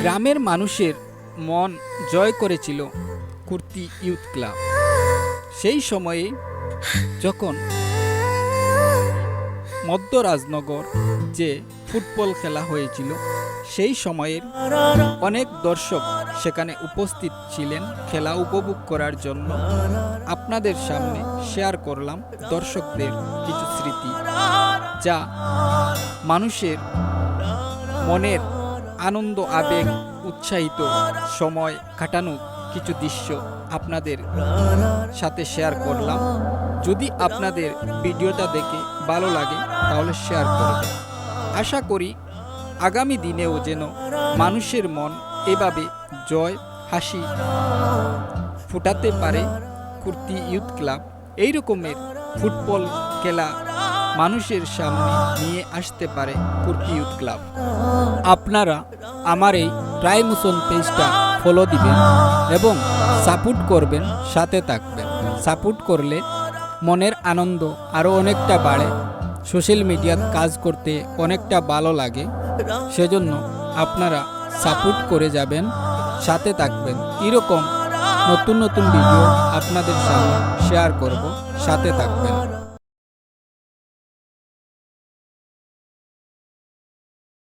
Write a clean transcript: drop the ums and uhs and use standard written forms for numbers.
গ্রামের মানুষের মন জয় করেছিল কুর্তি ইউথ ক্লাব। সেই সময়ে যখন মধ্যরাজনগর যে ফুটবল খেলা হয়েছিল, সেই সময়ের অনেক দর্শক সেখানে উপস্থিত ছিলেন খেলা উপভোগ করার জন্য। আপনাদের সামনে শেয়ার করলাম দর্শকদের কিছু স্মৃতি, যা মানুষের মনের আনন্দ, আবেগ, উৎসাহিত সময় কাটানো কিছু দৃশ্য আপনাদের সাথে শেয়ার করলাম। যদি আপনাদের ভিডিওটা দেখে ভালো লাগে তাহলে শেয়ার করবেন। আশা করি আগামী দিনেও যেন মানুষের মন এভাবে জয়, হাসি ফুটাতে পারে কুর্তি ইউথ ক্লাব। এই রকমের ফুটবল খেলা মানুষের সামনে নিয়ে আসতে পারে কুর্তি ইউথ ক্লাব। আপনারা আমার এই ট্রাই মোশন পেজটা ফলো দিবেন এবং সাপোর্ট করবেন, সাথে থাকবেন। সাপোর্ট করলে মনের আনন্দ আরও অনেকটা বাড়ে, সোশ্যাল মিডিয়াত কাজ করতে অনেকটা ভালো লাগে। সেজন্য আপনারা সাপোর্ট করে যাবেন, সাথে থাকবেন। এরকম নতুন নতুন ভিডিও আপনাদের সামনে শেয়ার করব, সাথে থাকবেন।